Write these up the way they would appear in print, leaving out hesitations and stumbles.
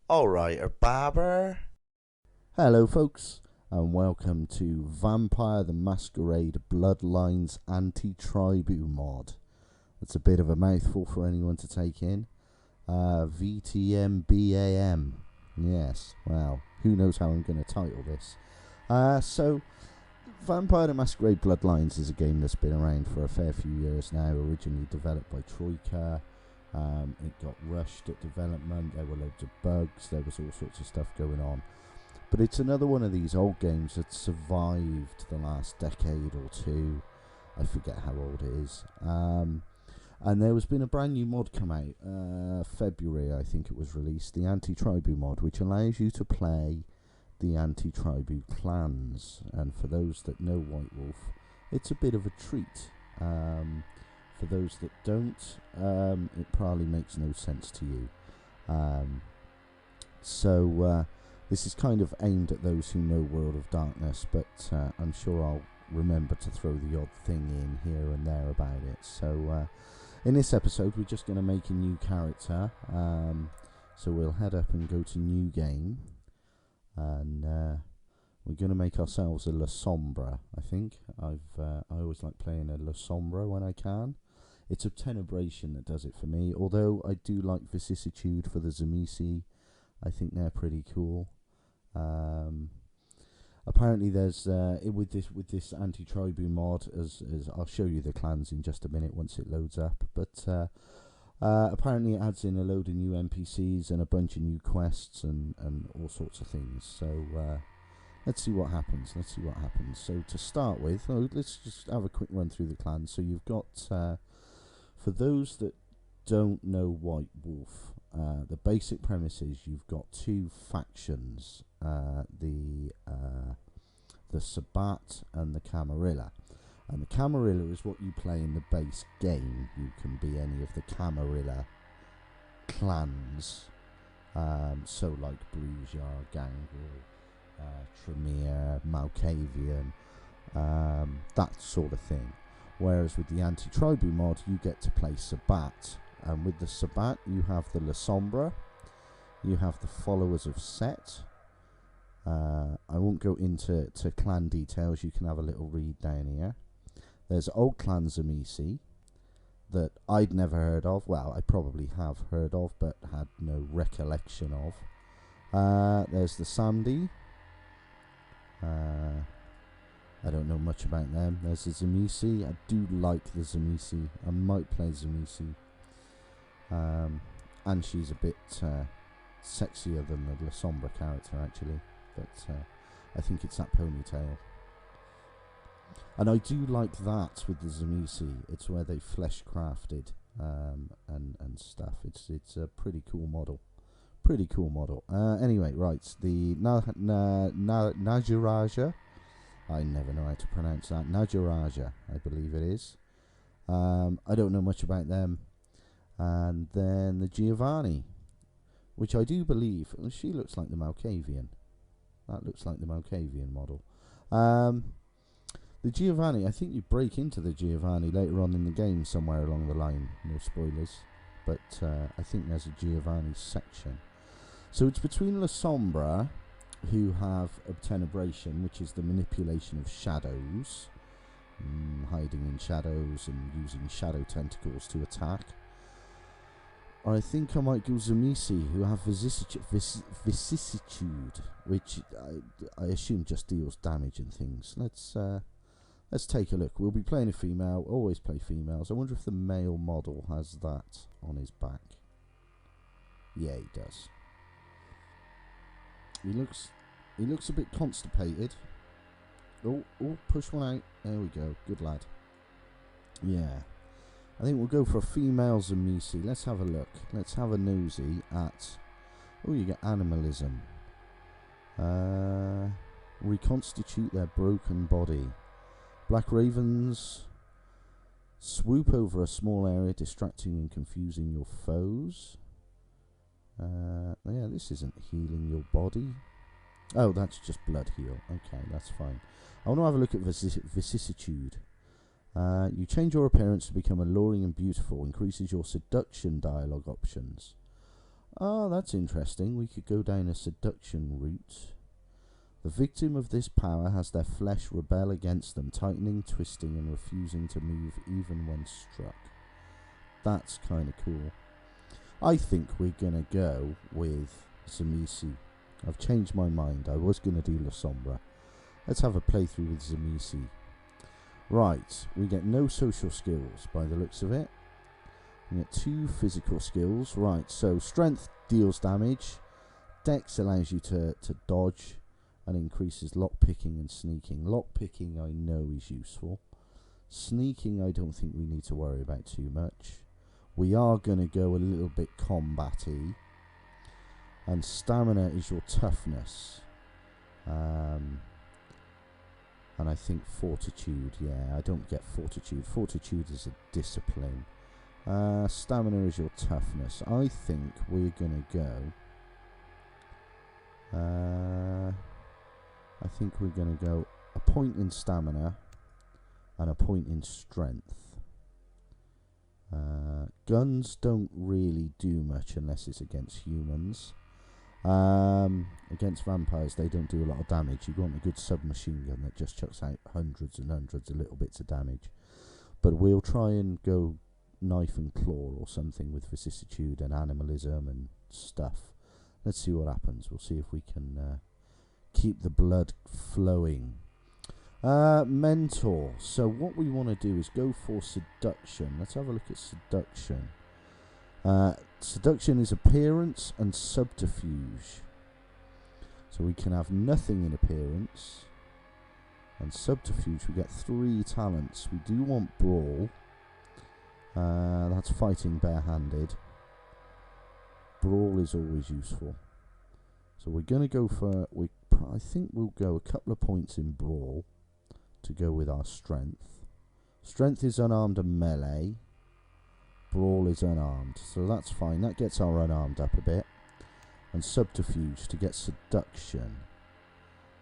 Alright, Barber. Hello folks, and welcome to Vampire the Masquerade Bloodlines Antitribu mod. That's a bit of a mouthful for anyone to take in. VTMBAM. Yes, well, who knows how I'm going to title this. So, Vampire the Masquerade Bloodlines is a game that's been around for a fair few years now, originally developed by Troika. It got rushed at development, there were loads of bugs, there was all sorts of stuff going on. But it's another one of these old games that survived the last decade or two. I forget how old it is. And there has been a brand new mod come out, February I think it was released, the Antitribu mod, which allows you to play the Antitribu clans. And for those that know White Wolf, it's a bit of a treat. For those that don't, it probably makes no sense to you. This is kind of aimed at those who know World of Darkness, but I'm sure I'll remember to throw the odd thing in here and there about it. So in this episode we're just going to make a new character. So we'll head up and go to new game, and we're going to make ourselves a La Sombra. I think I always like playing a La Sombra when I can. It's Obtenebration that does it for me, although I do like Vicissitude for the Zamisi. I think they're pretty cool. Apparently there's with this Antitribu mod, as I'll show you the clans in just a minute once it loads up, but apparently it adds in a load of new NPCs and a bunch of new quests and all sorts of things. So let's see what happens. So to start with, let's just have a quick run through the clans. So you've got, for those that don't know White Wolf, the basic premise is you've got two factions, the Sabbat and the Camarilla. And the Camarilla is what you play in the base game. You can be any of the Camarilla clans, so like Brujar, Gangrel, Tremere, Malkavian, that sort of thing. Whereas with the Antitribu mod, you get to play Sabbat. And with the Sabbat, you have the La Sombra, you have the Followers of Set. I won't go into clan details, you can have a little read down here. There's Old Clan Zamisi, that I'd never heard of. Well, I probably have heard of, but had no recollection of. There's the Samdi. I don't know much about them. There's the Zamisi. I do like the Zamisi. I might play Zamisi. And she's a bit sexier than the La Sombra character, actually. But I think it's that ponytail. And I do like that with the Zamisi. It's where they flesh crafted and stuff. It's a pretty cool model. Anyway, right. The Najaraja. I never know how to pronounce that. Najaraja, I believe it is. I don't know much about them. And then the Giovanni, which I do believe, she looks like the Malkavian. That looks like the Malkavian model. The Giovanni, I think you break into the Giovanni later on in the game somewhere along the line. No spoilers. But I think there's a Giovanni section. So it's between La Sombra, who have Obtenebration, which is the manipulation of shadows, hiding in shadows and using shadow tentacles to attack. Or I think I might go Zamisi, who have Vicissitude, which I assume just deals damage and things. Let's take a look. We'll be playing a female. Always play females. I wonder if the male model has that on his back. Yeah, he does. He looks a bit constipated. Oh, push one out. There we go. Good lad. Yeah. I think we'll go for a female Zamisi. Let's have a look. Let's have a nosy at... Oh, you get animalism. Reconstitute their broken body. Black ravens swoop over a small area, distracting and confusing your foes. Yeah, this isn't healing your body. Oh, that's just blood heal. Okay, that's fine. I want to have a look at Vicissitude. You change your appearance to become alluring and beautiful, increases your seduction dialogue options. Oh, that's interesting. We could go down a seduction route. The victim of this power has their flesh rebel against them, tightening, twisting, and refusing to move even when struck. That's kind of cool. I think we're going to go with Tzimisce. I've changed my mind. I was going to do La Sombra. Let's have a playthrough with Tzimisce. Right, we get no social skills by the looks of it. We get 2 physical skills. Right, so strength deals damage. Dex allows you to dodge and increases lockpicking and sneaking. Lockpicking I know is useful. Sneaking I don't think we need to worry about too much. We are going to go a little bit combat-y. And stamina is your toughness. And I think fortitude, yeah, I don't get fortitude. Fortitude is a discipline. Stamina is your toughness. I think we're going to go... I think we're going to go a point in stamina and a point in strength. Guns don't really do much unless it's against humans. Against vampires they don't do a lot of damage. You want a good submachine gun that just chucks out hundreds and hundreds of little bits of damage. But we'll try and go knife and claw or something with vicissitude and animalism and stuff. Let's see what happens. We'll see if we can keep the blood flowing. Mentor. So what we want to do is go for seduction. Let's have a look at seduction. Seduction is appearance and subterfuge. So we can have nothing in appearance. And subterfuge, we get 3 talents. We do want brawl. That's fighting barehanded. Brawl is always useful. So we're going to go for... I think we'll go a couple of points in brawl to go with our strength. Strength is unarmed and melee. Brawl is unarmed, so that's fine. That gets our unarmed up a bit. And subterfuge to get seduction,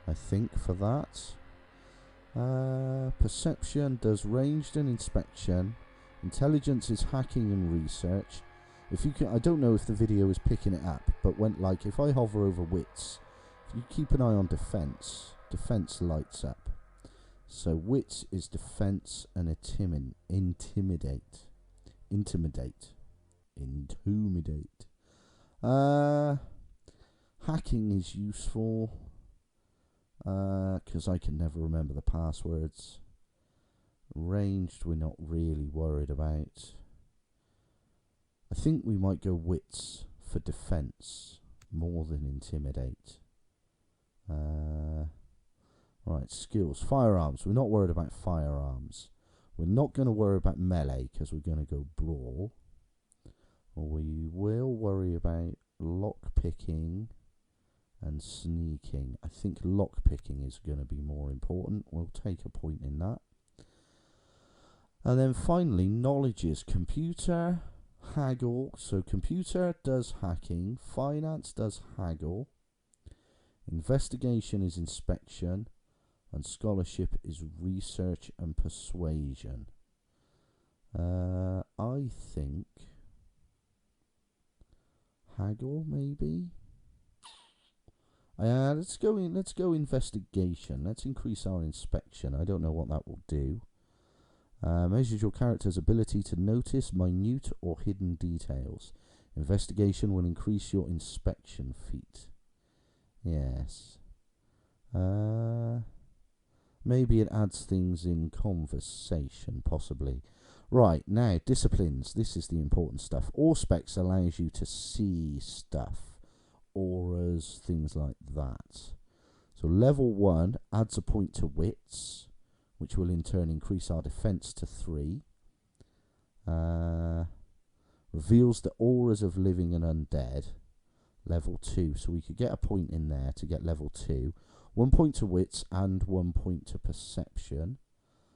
I think, for that. Perception does ranged and inspection. Intelligence is hacking and research. If you can, I don't know if the video is picking it up, but when, like, if I hover over wits, if you keep an eye on defense, defense lights up. So wits is defense and intimidate. Hacking is useful because I can never remember the passwords. Ranged we're not really worried about. I think we might go wits for defense more than intimidate. Right, skills. Firearms. We're not worried about firearms. We're not going to worry about melee because we're going to go brawl. We will worry about lockpicking and sneaking. I think lockpicking is going to be more important. We'll take a point in that. And then finally, knowledge is computer, haggle. So computer does hacking. Finance does haggle. Investigation is inspection. And scholarship is research and persuasion. I think haggle maybe. Let's go investigation. Let's increase our inspection. I don't know what that will do. Measures your character's ability to notice minute or hidden details. Investigation will increase your inspection feat. Yes. Maybe it adds things in conversation, possibly. Right, now, disciplines. This is the important stuff. Auspex allows you to see stuff. Auras, things like that. So level 1 adds a point to wits, which will in turn increase our defense to 3. Reveals the auras of living and undead. Level 2. So we could get a point in there to get level 2. 1 point to wits and 1 point to perception.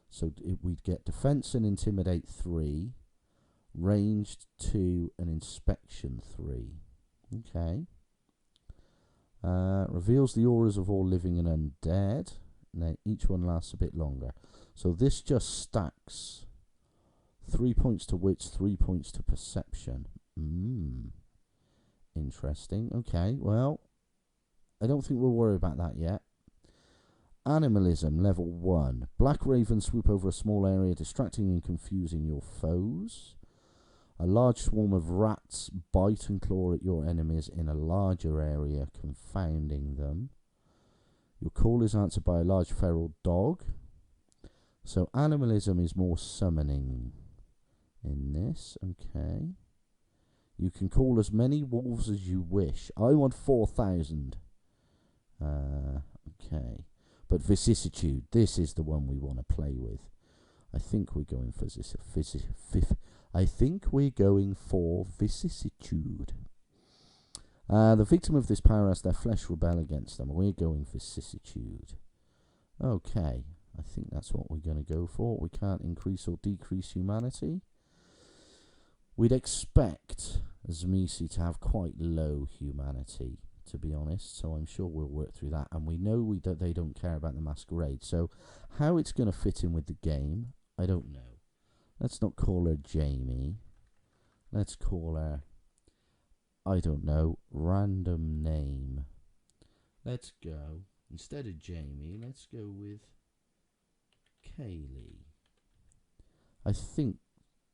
So we'd get defense and intimidate 3. Ranged 2 and inspection 3. Okay. Reveals the auras of all living and undead. Now each one lasts a bit longer. So this just stacks 3 points to wits, 3 points to perception. Interesting. Okay, well, I don't think we'll worry about that yet. Animalism, level 1. Black ravens swoop over a small area, distracting and confusing your foes. A large swarm of rats bite and claw at your enemies in a larger area, confounding them. Your call is answered by a large feral dog. So animalism is more summoning in this. Okay. You can call as many wolves as you wish. I want 4,000. Okay. But vicissitude, this is the one we want to play with. I think we're going for vicissitude. The victim of this power has their flesh rebel against them. We're going vicissitude. Okay, I think that's what we're going to go for. We can't increase or decrease humanity. We'd expect Zmisi to have quite low humanity, to be honest, so I'm sure we'll work through that. And we know that they don't care about the Masquerade, so how it's going to fit in with the game, I don't know. Let's not call her Jamie. Let's call her, I don't know, random name. Let's go, instead of Jamie, let's go with Kaylee. I think,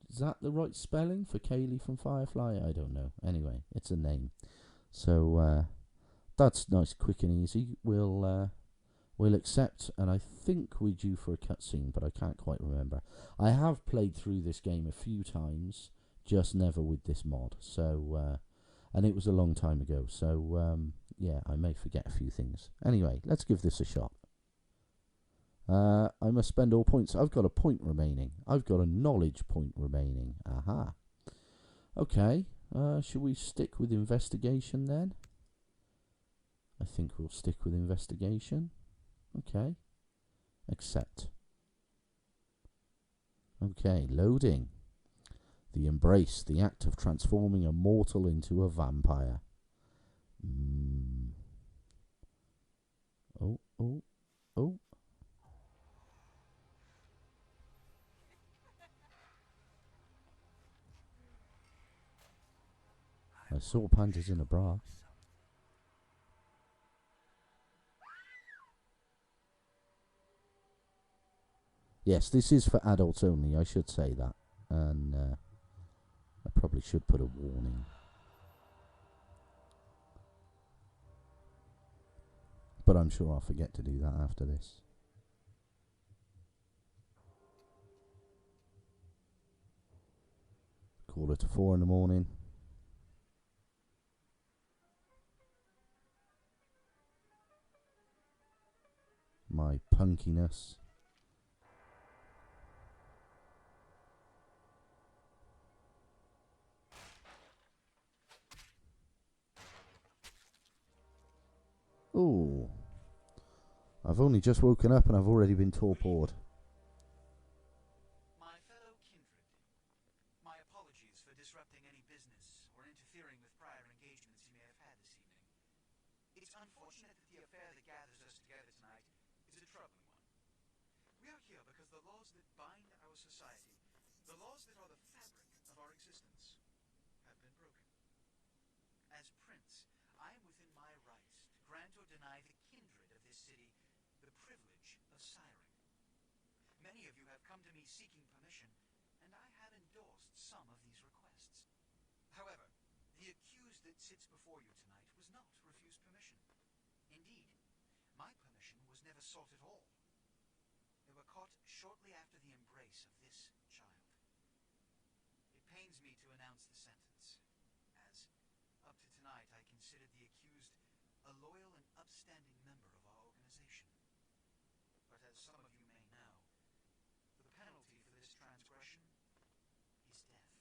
is that the right spelling for Kaylee from Firefly? I don't know. Anyway, it's a name. So, that's nice, quick and easy. We'll accept, and I think we're due for a cutscene, but I can't quite remember. I have played through this game a few times, just never with this mod. So, and it was a long time ago. So, yeah, I may forget a few things. Anyway, let's give this a shot. I must spend all points. I've got a point remaining. I've got a knowledge point remaining. Aha. Okay. Should we stick with investigation then? I think we'll stick with investigation. Okay. Accept. Okay, loading. The embrace, the act of transforming a mortal into a vampire. Oh. I saw panties in a bra. Yes, this is for adults only, I should say that. And I probably should put a warning. But I'm sure I'll forget to do that after this. Call it 4 in the morning. My punkiness. Ooh. I've only just woken up and I've already been torpored. My fellow kindred, my apologies for disrupting any business or interfering with prior engagements you may have had this evening. It's unfortunate that the affair that gathers us together tonight is a troubling one. We are here because the laws that bind our society, the laws that are the fabric of our existence, have been broken. As Prince, I am within my rights to grant or deny the kindred of this city the privilege of siring. Many of you have come to me seeking permission, and I have endorsed some of these requests. However, the accused that sits before you tonight was not refused permission. Indeed, my permission was never sought at all. They were caught shortly after the embrace of this child. It pains me to announce the sentence, as up to tonight I considered the accused a loyal and upstanding member of our organization. But as some of you may know, the penalty for this transgression is death.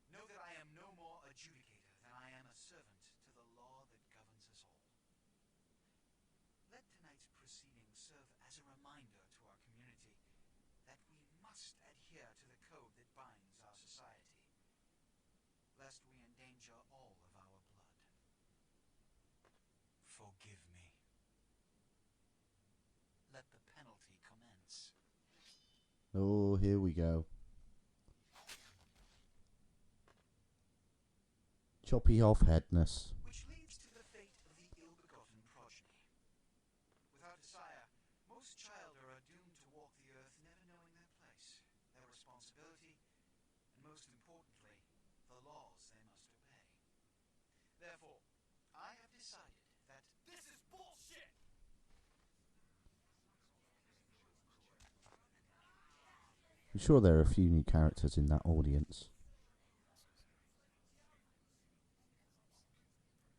Know that I am no more adjudicator than I am a servant to the law that governs us all. Let tonight's proceedings serve as a reminder to our community that we must adhere to the code that binds our society, lest we endanger all of our blood. Forgive me. Let the penalty commence. Oh, here we go. Choppy off headness. which leads to the fate of the ill-begotten progeny. Without a sire, most children are doomed to walk the earth never knowing their place, their responsibility, and most importantly, the laws they must obey. Therefore, I have decided that this is bullshit! I'm sure there are a few new characters in that audience.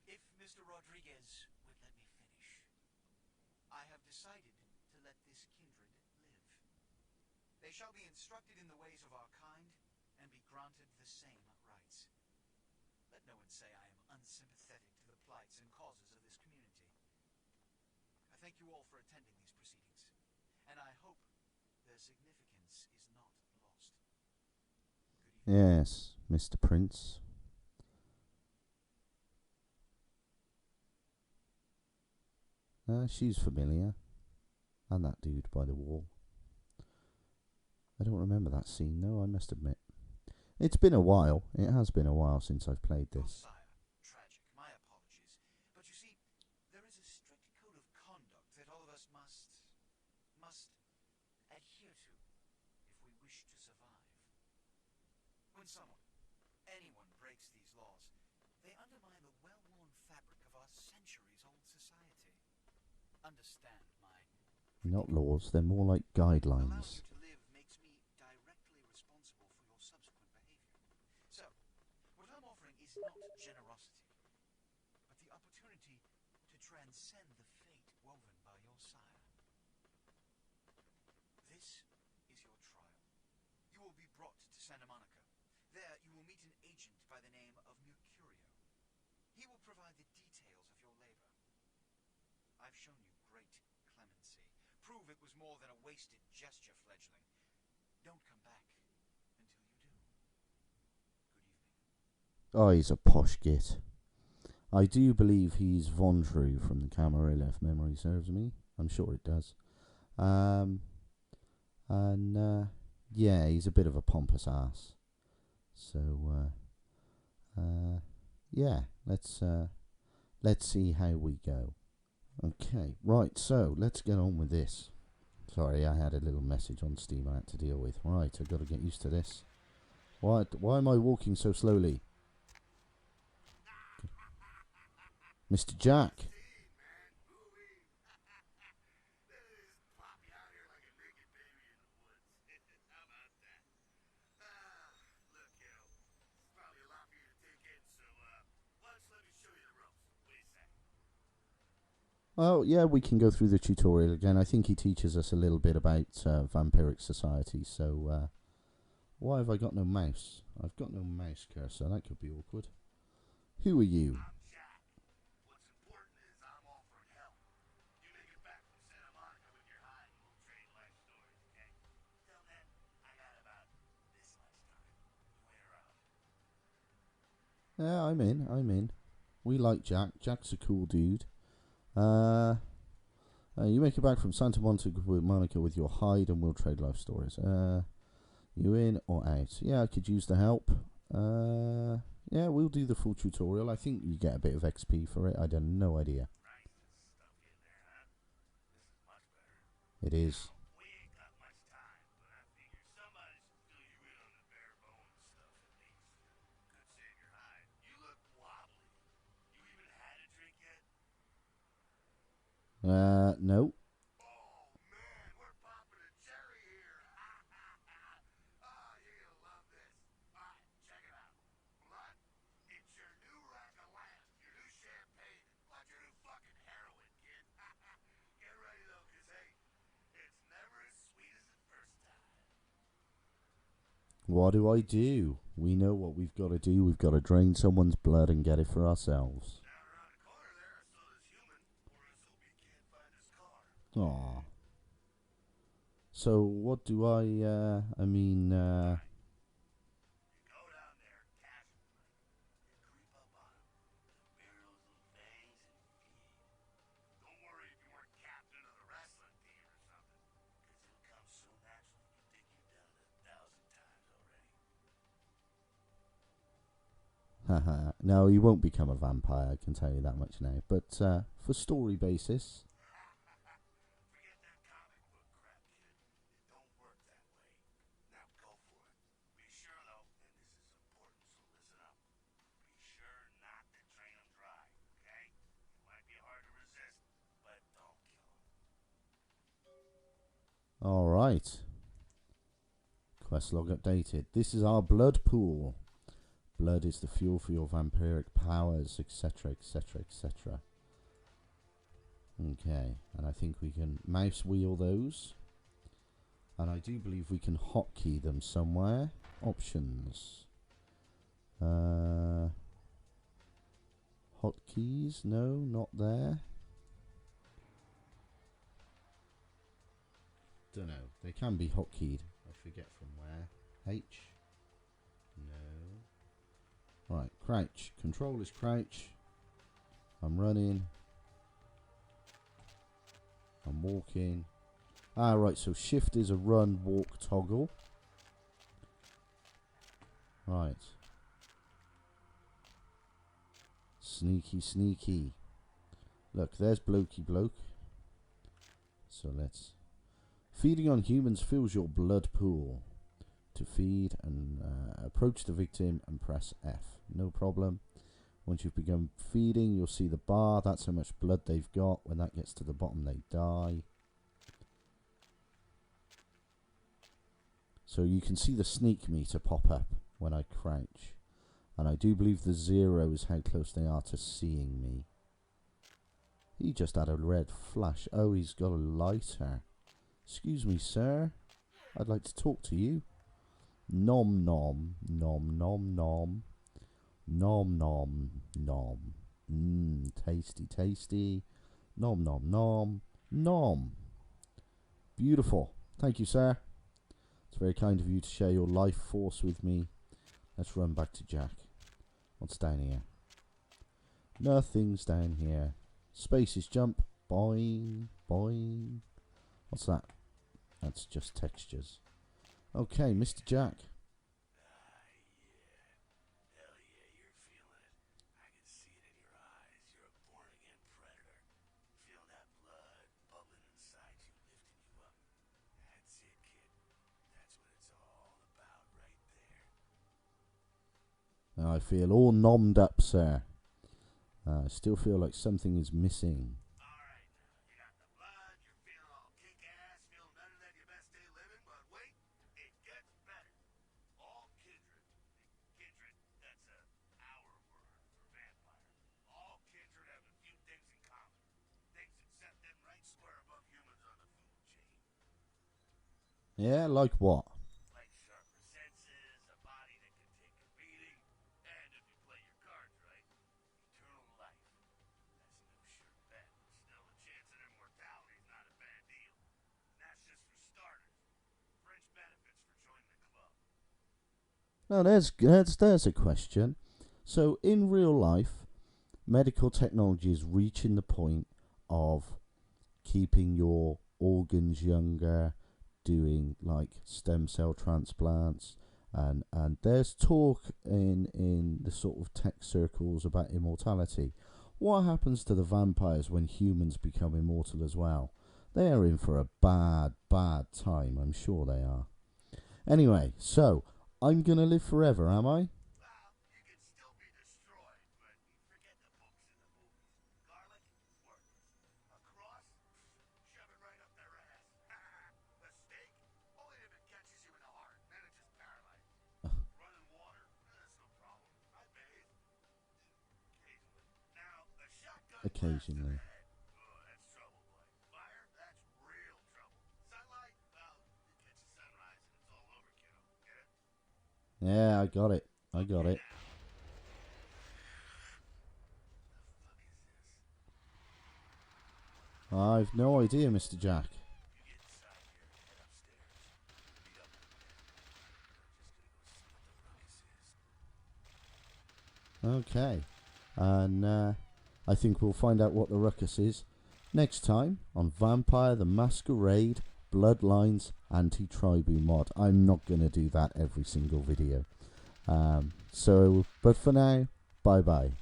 If Mr. Rodriguez would let me finish, I have decided to let this kindred live. They shall be instructed in the ways of our kind and be granted the same rights. Let no one say I am unsympathetic to the plights and causes of this community. I thank you all for attending these proceedings, and I hope their significance is not lost. Good evening. Yes, Mr. Prince. She's familiar. And that dude by the wall. I don't remember that scene, though, I must admit. It's been a while. It has been a while since I've played this. Sire, tragic. My apologies. But you see, there is a strict code of conduct that all of us must adhere to if we wish to survive. When anyone breaks these laws, they undermine the well-worn fabric of our centuries-old society. Understand my... Not laws, they're more like guidelines. Allowing you to live makes me directly responsible for your subsequent behavior. So, what I'm offering is not generosity, but the opportunity to transcend the fate woven by your sire. This is your trial. You will be brought to Santa Monica. There you will meet an agent by the name of Mercurio. He will provide the details of your labor. I've shown you great clemency. Prove it was more than a wasted gesture, fledgling. Don't come back until you do. Good evening. Oh, he's a posh git. I do believe he's Vondru from the Camarilla, if memory serves me. I'm sure it does. Yeah, he's a bit of a pompous ass. So, yeah, let's see how we go. Okay, right, so let's get on with this. Sorry, I had a little message on Steam I had to deal with. Right, I've got to get used to this. Why am I walking so slowly? Mr. Jack. Well, yeah, we can go through the tutorial again. I think he teaches us a little bit about vampiric society. So, why have I got no mouse? I've got no mouse cursor. That could be awkward. Who are you? I'm Jack. What's important is I'm offering help. You make it back from Santa Monica with your hide and we'll trade life stories, okay? Till then, I got about this much time. You wait around. Yeah, I'm in. We like Jack. Jack's a cool dude. You make it back from Santa Monica with your hide and we'll trade life stories. You in or out? Yeah, I could use the help. Yeah, we'll do the full tutorial. I think you get a bit of XP for it. I have no idea. It is. We ain't got much time, but I figure somebody should fill you in on the bare bones stuff at least. Could save your hide. You look wobbly. You even had a drink yet? No. Oh man, we're popping a cherry here. Oh, you're gonna love this. Alright, check it out. Blood, it's your new rack of lamp, your new champagne, like your new fucking heroin, kid. Get ready though, cause hey, it's never as sweet as the first time. What do I do? We know what we've got to do. We've got to drain someone's blood and get it for ourselves. Down around the corner there, I saw this human, or else hope you can't find his car. Aw. So what do I You go down there casual and creep up on him. Mirror those little fangs and feed. Don't worry if you weren't captain of the wrestling team or something, cause it'll come so natural you think you've done it 1,000 times already. Haha. No, he won't become a vampire, I can tell you that much now. But for story basis... Forget that comic book crap, kid. It don't work that way. Now go for it. Be sure, though, and this is important, so listen up. Be sure not to drain them dry, okay? It might be hard to resist, but don't kill them. Alright. Quest log updated. This is our blood pool. Blood is the fuel for your vampiric powers, etc, etc, etc. Okay, and I think we can mouse wheel those. And I do believe we can hotkey them somewhere. Options. Hotkeys? No, not there. Don't know. They can be hotkeyed. I forget from where. H? No. Right, crouch. Control is crouch. I'm running. I'm walking. Ah, right, so shift is a run, walk, toggle. Right. Sneaky, sneaky. Look, there's blokey bloke. So let's... Feeding on humans fills your blood pool. To feed and approach the victim and press F. No problem. Once you've begun feeding, you'll see the bar. That's how much blood they've got. When that gets to the bottom, they die. So you can see the sneak meter pop up when I crouch. And I do believe the 0 is how close they are to seeing me. He just had a red flash. Oh, he's got a lighter. Excuse me, sir. I'd like to talk to you. Nom nom, nom nom nom. Nom nom nom. Tasty, tasty. Nom nom nom. Nom. Beautiful. Thank you, sir. It's very kind of you to share your life force with me. Let's run back to Jack. What's down here? Nothing's down here. Spaces jump. Boing, boing. What's that? That's just textures. Okay, Mr. Jack. Hell yeah, you're feeling it. I can see it in your eyes. You're a born-again predator. Feel that blood bubbling inside you, lifting you up. That's it, kid. That's what it's all about right there. I feel all nommed up, sir. I still feel like something is missing. Alright, you got the blood, you're feeling all kick-ass, feeling better than your best day living, but wait, it gets better. All kindred, that's our word for vampire. All kindred have a few things in common. Things that set them right square above humans on the food chain. Yeah, like what? Like sharper senses, a body that can take a beating, and if you play your cards right, eternal life. That's no sure bet, but still a chance at immortality is not a bad deal. And that's just for starters. Fringe benefits for joining the club. Now there's a question. So in real life, medical technology is reaching the point of keeping your organs younger, doing like stem cell transplants, and there's talk in the sort of tech circles about immortality. What happens to the vampires when humans become immortal as well? They are in for a bad time, I'm sure they are. Anyway, so I'm gonna live forever, am I? Well, you can still be destroyed, but forget the books and the movies. Garlic, worthless. A cross, shove it right up their ass. A steak, only if it catches you in the heart, then it just paralyzes you. Running water, that's no problem. I bathe. Occasionally. Now, a shotgun Occasionally. blast to the head. Oh, that's trouble, boy. Fire, that's real trouble. Sunlight, well, you catch a sunrise and it's all over, kiddo. Get it? Yeah, I got it. I got it. I've no idea, Mr. Jack. You get inside here, head upstairs. Meet up with me. I'm just gonna go see what the ruckus is. Okay. And I think we'll find out what the ruckus is next time on Vampire the Masquerade Bloodlines Antitribu mod. I'm not going to do that every single video. But for now, Bye bye.